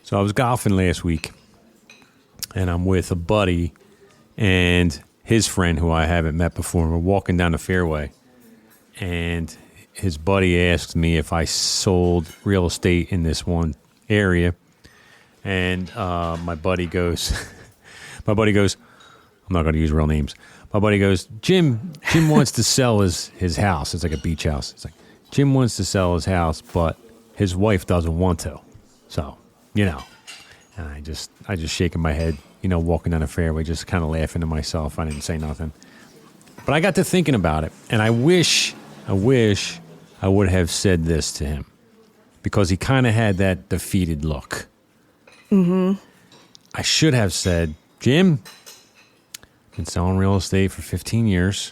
So I was golfing last week, and I'm with a buddy and his friend who I haven't met before. We're walking down the fairway, and his buddy asked me if I sold real estate in this one area. And my buddy goes, I'm not going to use real names. My buddy goes, Jim wants to sell his house. It's like a beach house. It's like, Jim wants to sell his house, but his wife doesn't want to. So, and I just shaking my head, walking down the fairway, just kind of laughing to myself. I didn't say nothing. But I got to thinking about it, and I wish I would have said this to him, because he kind of had that defeated look. Mm-hmm. I should have said, Jim, been selling real estate for 15 years.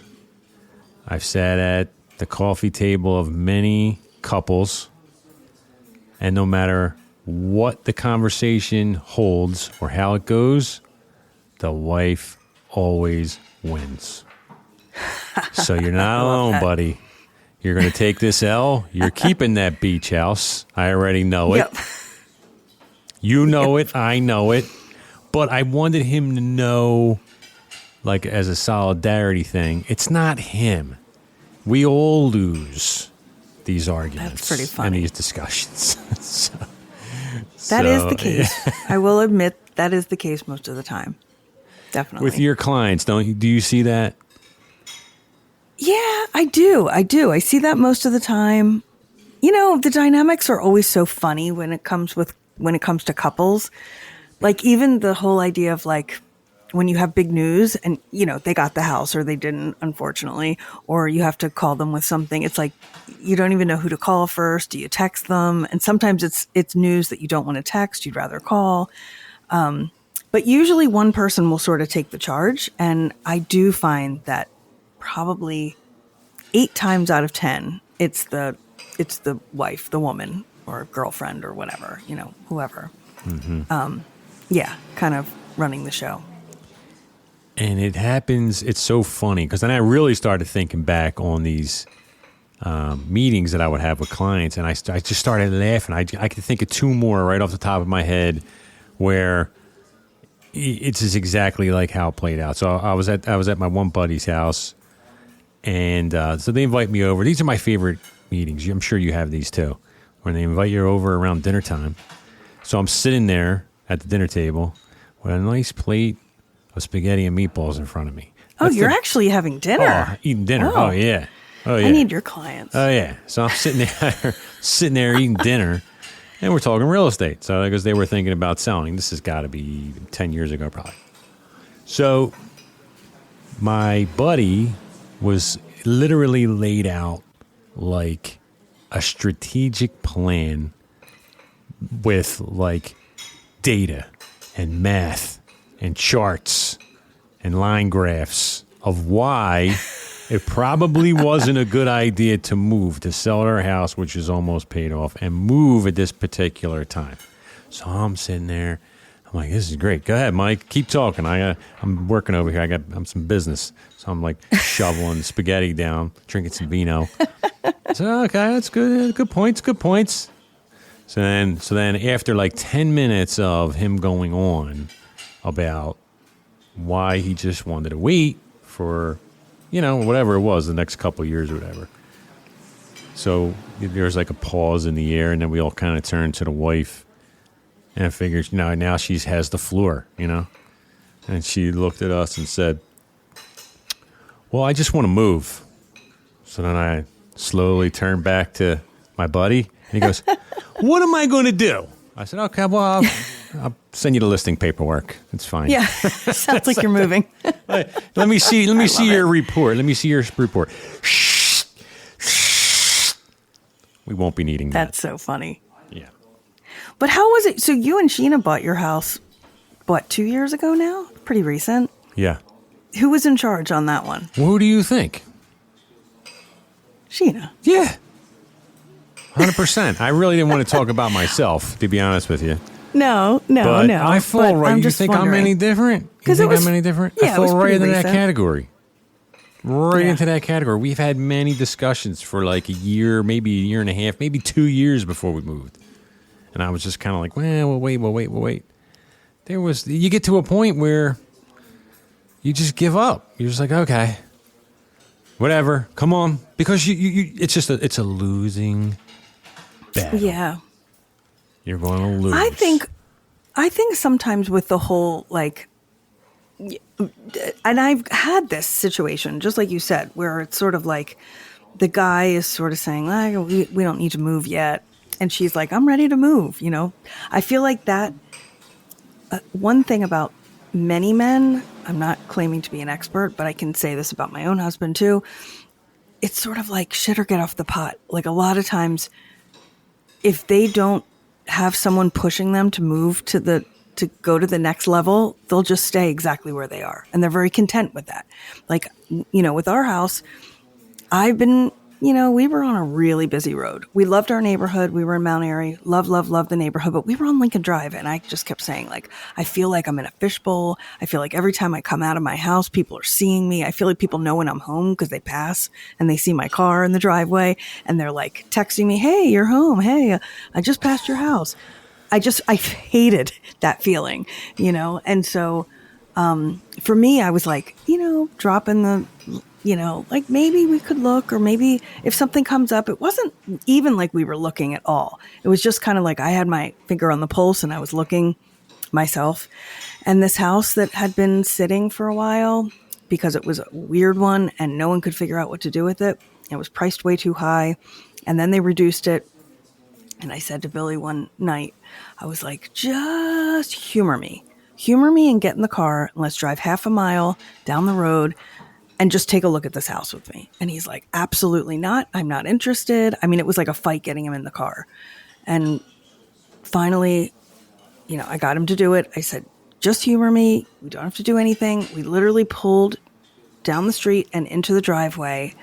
I've sat at the coffee table of many couples, and no matter what the conversation holds or how it goes, the wife always wins. So you're not alone, buddy. You're going to take this L. You're keeping that beach house. I already know it. Yep. You know it. I know it. But I wanted him to know, like, as a solidarity thing, it's not him. We all lose these arguments. That's pretty funny. And these discussions. That is the case. Yeah. I will admit that is the case most of the time. Definitely. With your clients, do you see that? Yeah, I do. I see that most of the time. The dynamics are always so funny when it comes to couples. Like, even the whole idea of, like, when you have big news and, they got the house or they didn't, unfortunately, or you have to call them with something. It's like, you don't even know who to call first. Do you text them? And sometimes it's news that you don't want to text. You'd rather call. But usually one person will sort of take the charge. And I do find that probably 8 times out of 10, it's the wife, the woman, or girlfriend, or whatever, whoever. Mm-hmm. Kind of running the show. And it happens, it's so funny, because then I really started thinking back on these meetings that I would have with clients, and I just started laughing. I could think of 2 more right off the top of my head where it's just exactly like how it played out. So I was at my one buddy's house, and so they invite me over. These are my favorite meetings. I'm sure you have these too, when they invite you over around dinner time. So I'm sitting there at the dinner table with a nice plate of spaghetti and meatballs in front of me. You're actually having dinner. Oh, eating dinner. Oh, yeah. I need your clients. Oh, yeah. So I'm sitting there eating dinner, and we're talking real estate. So because they were thinking about selling. This has got to be 10 years ago probably. So my buddy was literally laid out like a strategic plan with, like, data and math and charts and line graphs of why it probably wasn't a good idea to sell our house, which is almost paid off, and move at this particular time. So I'm sitting there. I'm like, this is great. Go ahead, Mike. Keep talking. I'm working over here. I'm some business. So I'm like shoveling spaghetti down, drinking some vino. So, okay, that's good. Good points. So then after like 10 minutes of him going on about why he just wanted to wait for, whatever it was, the next couple of years or whatever. So there's like a pause in the air, and then we all kind of turn to the wife, and I figured, now she has the floor, and she looked at us and said, well, I just want to move. So then I slowly turned back to my buddy, and he goes, what am I going to do? I said, okay, well, I'll send you the listing paperwork. It's fine. Yeah, sounds like you're moving. Let me see your report. Let me see your report. Shh. We won't be needing that. That's so funny. Yeah. But how was it? So you and Sheena bought your house, 2 years ago now? Pretty recent. Yeah. Who was in charge on that one? Well, who do you think? Sheena. Yeah. 100%. I really didn't want to talk about myself, to be honest with you. No. I fall right. You think I'm any different? Because I'm any different? Yeah, I fall right into that recent. category. Right into that category. We've had many discussions for like a year, maybe a year and a half, maybe 2 years before we moved. And I was just kind of like, well, wait. You get to a point where you just give up. You're just like, okay, whatever, come on. Because it's a losing battle. Yeah. You're going to lose. I think sometimes with the whole, like, and I've had this situation, just like you said, where it's sort of like the guy is sort of saying, we don't need to move yet. And she's like, I'm ready to move, you know? I feel like that, one thing about many men, I'm not claiming to be an expert, but I can say this about my own husband too. It's sort of like shit or get off the pot. Like a lot of times, if they don't have someone pushing them to move to go to the next level, they'll just stay exactly where they are. And they're very content with that. Like, you know, with our house, we were on a really busy road. We loved our neighborhood. We were in Mount Airy. Love the neighborhood. But we were on Lincoln Drive. And I just kept saying, like, I feel like I'm in a fishbowl. I feel like every time I come out of my house, people are seeing me. I feel like people know when I'm home because they pass and they see my car in the driveway. And they're like texting me, hey, you're home. Hey, I just passed your house. I hated that feeling, you know? And so for me, I was like, dropping the, like maybe we could look, or maybe if something comes up. It wasn't even like we were looking at all. It was just kind of like I had my finger on the pulse and I was looking myself. And this house that had been sitting for a while because it was a weird one and no one could figure out what to do with it. It was priced way too high. And then they reduced it. And I said to Billy one night, I was like, just humor me and get in the car and let's drive half a mile down the road and just take a look at this house with me. And he's like, absolutely not. I'm not interested. I mean, it was like a fight getting him in the car. And finally, I got him to do it. I said, just humor me. We don't have to do anything. We literally pulled down the street and into the driveway.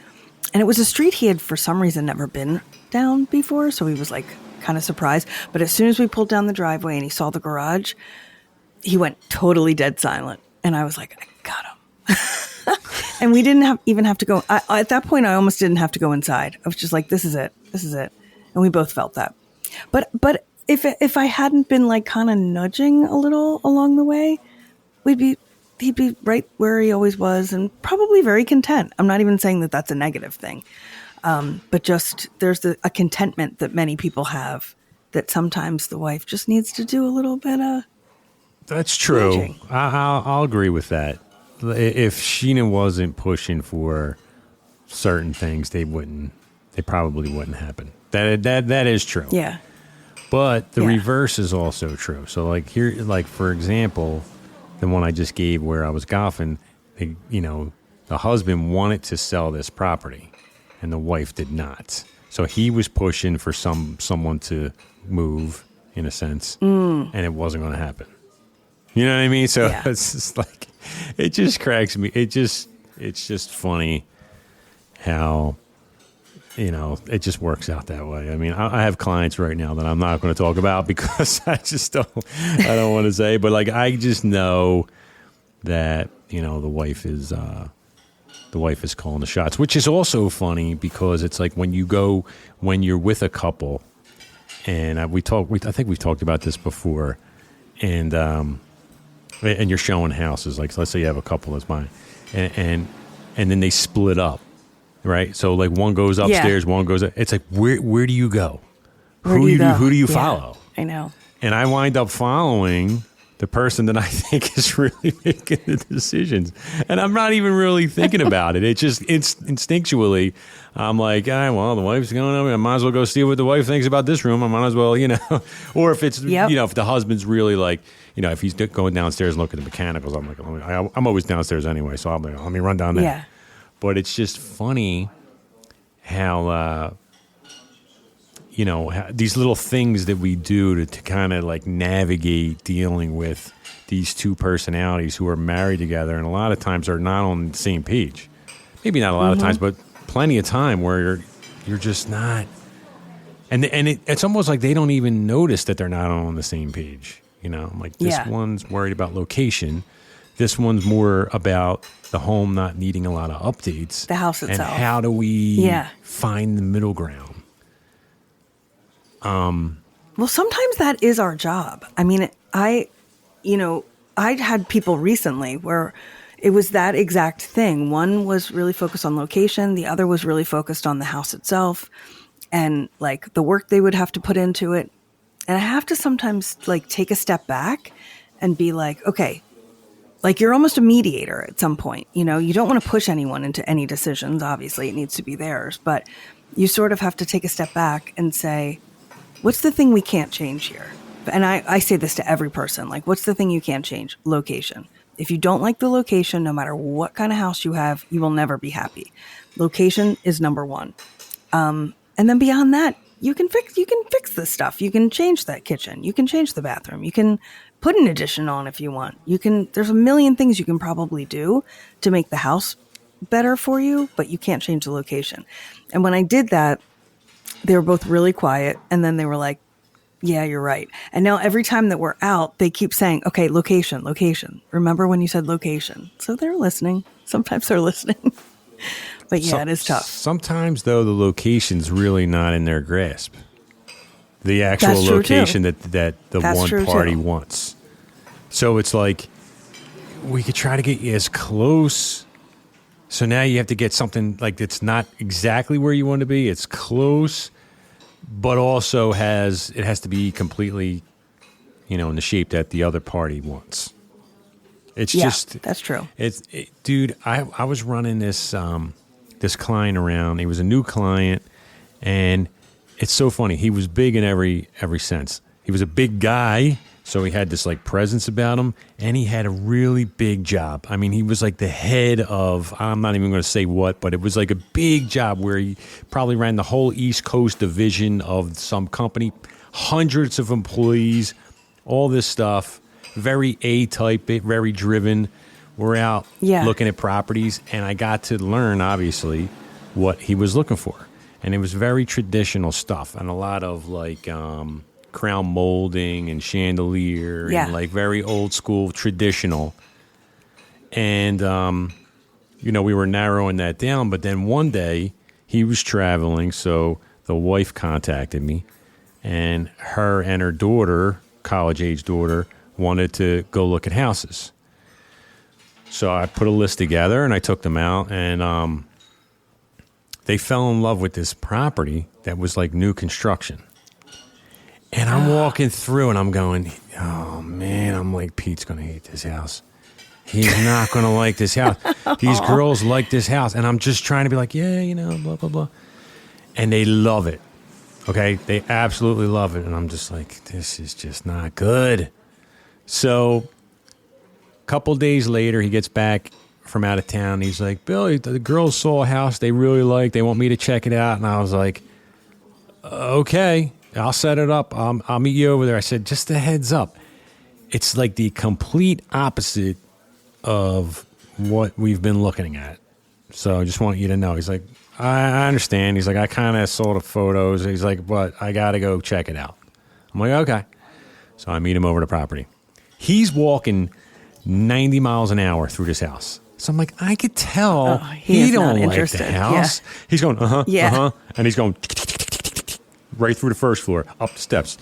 And it was a street he had, for some reason, never been down before. So he was like kind of surprised. But as soon as we pulled down the driveway and he saw the garage, he went totally dead silent. And I was like, I got him. And we didn't even have to go. At that point, I almost didn't have to go inside. I was just like, this is it. And we both felt that. But if I hadn't been like kind of nudging a little along the way, he'd be right where he always was and probably very content. I'm not even saying that that's a negative thing. But just there's a contentment that many people have that sometimes the wife just needs to do a little bit of. That's true. Nudging. I'll agree with that. If Sheena wasn't pushing for certain things, they probably wouldn't happen. That is true. Yeah. But the reverse is also true. So like here, like for example, the one I just gave where I was golfing, the husband wanted to sell this property and the wife did not. So he was pushing for someone to move in a sense, and it wasn't going to happen. You know what I mean? So it's just like, it just cracks me. It's just funny how, it just works out that way. I mean, I have clients right now that I'm not going to talk about because I don't want to say, but like, I just know that, the wife is calling the shots, which is also funny because it's like when you're with a couple and I think we've talked about this before and you're showing houses, like let's say you have a couple that's mine, and then they split up, right? So like one goes upstairs, one goes up. It's like where do you go? Who do you follow? I know. And I wind up following the person that I think is really making the decisions, and I'm not even really thinking about it. It's just instinctually, I'm like, well, the wife's going over. I might as well go see what the wife thinks about this room. I might as well, or if it's, if the husband's really like, if he's going downstairs and looking at the mechanicals, I'm like, I'm always downstairs anyway, so I'm like, let me run down there. Yeah. But it's just funny how, how these little things that we do to kind of like navigate dealing with these two personalities who are married together, and a lot of times are not on the same page. Maybe not a lot of times, but plenty of time where you're just not. And it's almost like they don't even notice that they're not on the same page. I'm like, this one's worried about location. This one's more about the home not needing a lot of updates. The house itself. And how do we find the middle ground? Well, sometimes that is our job. I mean, I'd had people recently where it was that exact thing. One was really focused on location. The other was really focused on the house itself and like the work they would have to put into it. And I have to sometimes like take a step back and be like, okay, like you're almost a mediator at some point. You don't want to push anyone into any decisions. Obviously, it needs to be theirs, but you sort of have to take a step back and say, what's the thing we can't change here? And I say this to every person, like, what's the thing you can't change? Location. If you don't like the location, no matter what kind of house you have, you will never be happy. Location is number one. And then beyond that, you can fix this stuff. You can change that kitchen. You can change the bathroom. You can put an addition on if you want. There's a million things you can probably do to make the house better for you, but you can't change the location. And when I did that, they were both really quiet. And then they were like, yeah, you're right. And now every time that we're out, they keep saying, okay, location. Remember when you said location? So they're listening. Sometimes they're listening. But yeah, it is tough. Sometimes, though, the location's really not in their grasp. The actual location that the one party wants. So it's like, we could try to get you as close. So now you have to get something like it's not exactly where you want to be. It's close, but also has to be completely, in the shape that the other party wants. It's just that's true. Dude, I was running this this client around. He was a new client, and it's so funny. He was big in every sense. He was a big guy, so he had this like presence about him, and he had a really big job. I mean, he was like the head of, I'm not even going to say what, but it was like a big job where he probably ran the whole East Coast division of some company, hundreds of employees, all this stuff. Very A-type, very driven. We're out looking at properties, and I got to learn, obviously, what he was looking for. And it was very traditional stuff, and a lot of like crown molding and chandelier and like very old school, traditional. And, we were narrowing that down. But then one day he was traveling, so the wife contacted me, and her daughter, college-age daughter, wanted to go look at houses. So I put a list together and I took them out, and they fell in love with this property that was like new construction. And I'm walking through and I'm going, oh man, I'm like, Pete's going to hate this house. He's not going to like this house. These girls like this house. And I'm just trying to be like, blah, blah, blah. And they love it. Okay? They absolutely love it. And I'm just like, this is just not good. So a couple days later, he gets back from out of town. He's like, Bill, the girls saw a house they really like. They want me to check it out. And I was like, okay, I'll set it up. I'll meet you over there. I said, just a heads up. It's like the complete opposite of what we've been looking at. So I just want you to know. He's like, I understand. He's like, I kind of saw the photos. He's like, but I got to go check it out. I'm like, okay. So I meet him over the property. He's walking 90 miles an hour through this house. So I'm like, I could tell he don't like the house. Yeah. He's going, and he's going right through the first floor, up the steps,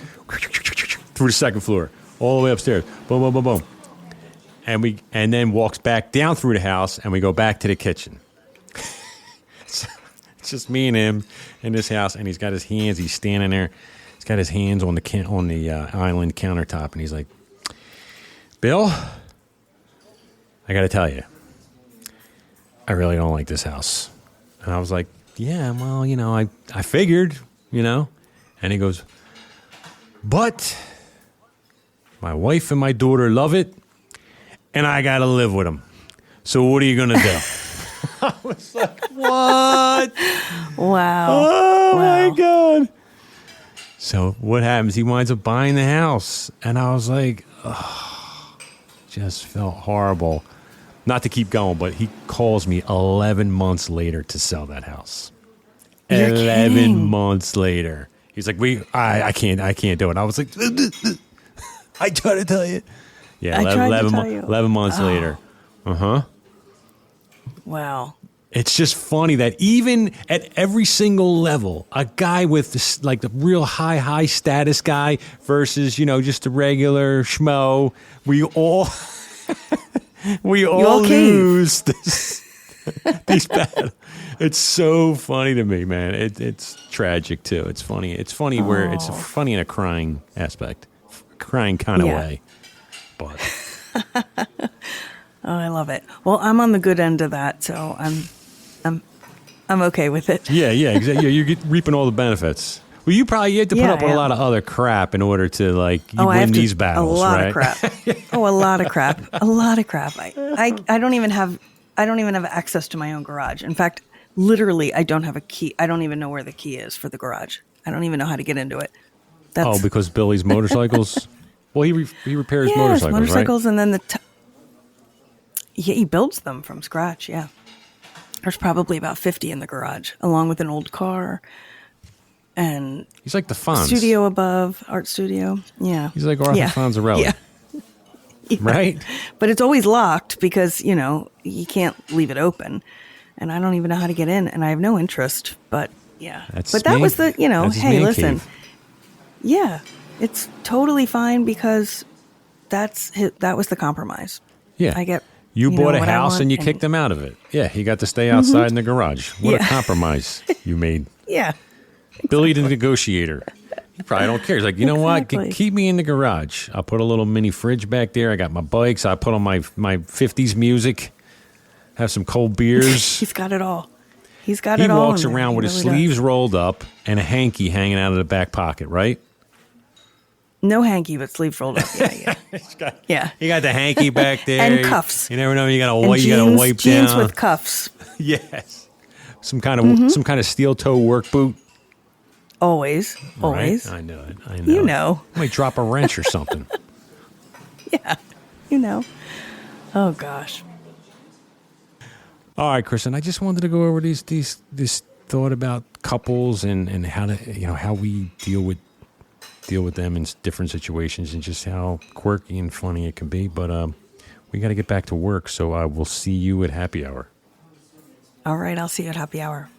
through the second floor, all the way upstairs. Boom, boom, boom, boom. And then walks back down through the house, and we go back to the kitchen. So it's just me and him in this house, and he's got his hands. He's standing there. He's got his hands on the island countertop, and he's like, Bill, I got to tell you, I really don't like this house. And I was like, yeah, well, I figured, And he goes, but my wife and my daughter love it, and I got to live with them. So what are you going to do? I was like, what? Wow. Oh, my God. So what happens? He winds up buying the house. And I was like, just felt horrible. Not to keep going, but he calls me 11 months later to sell that house. You're 11 kidding. months later. He's like, I can't do it. I was like, I tried to tell you. Yeah, 11 months later. Uh-huh. Wow. it's just funny that even at every single level, a guy with this, like the real high status guy versus, just a regular schmo, we all lose this, these battles. It's so funny to me, man. It's tragic too. It's funny. It's funny where it's funny in a crying aspect, crying kind of way. But Oh, I love it. Well, I'm on the good end of that, so I'm okay with it. yeah, exactly. Yeah, you're reaping all the benefits. Well, you have to put up with a lot of other crap in order to win these battles, right? A lot of crap. A lot of crap. A lot of crap. I don't even have access to my own garage. In fact, literally, I don't have a key. I don't even know where the key is for the garage. I don't even know how to get into it. Because Billy's motorcycles. Well, he repairs motorcycles, right? And then he builds them from scratch. Yeah, there's probably about 50 in the garage, along with an old car. And he's like the Fonz. Studio above, art studio. Yeah. He's like Arthur Fonzarelli. Yeah. Right? But it's always locked because, you can't leave it open. And I don't even know how to get in, and I have no interest. But, yeah. Was the, hey, listen. Cave. Yeah. It's totally fine because that was the compromise. Yeah. You bought a house and you kicked him out of it. Yeah. He got to stay outside in the garage. What a compromise you made. Yeah. Billy the negotiator. He probably don't care. He's like, you know what? Keep me in the garage. I'll put a little mini fridge back there. I got my bikes. I put on my 50s music. Have some cold beers. He's got it all. He walks around with his sleeves rolled up and a hanky hanging out of the back pocket, right? No hanky, but sleeves rolled up. Yeah. You got the hanky back there. And cuffs. You never know. You got to wipe down. Jeans with cuffs. Yes. Some kind of steel toe work boot. Always. Right? I know it. You know. Might drop a wrench or something. Yeah. Oh, gosh. All right, Kristin, I just wanted to go over this thought about couples and how to, how we deal with them in different situations and just how quirky and funny it can be. But we got to get back to work, so I will see you at happy hour. All right, I'll see you at happy hour.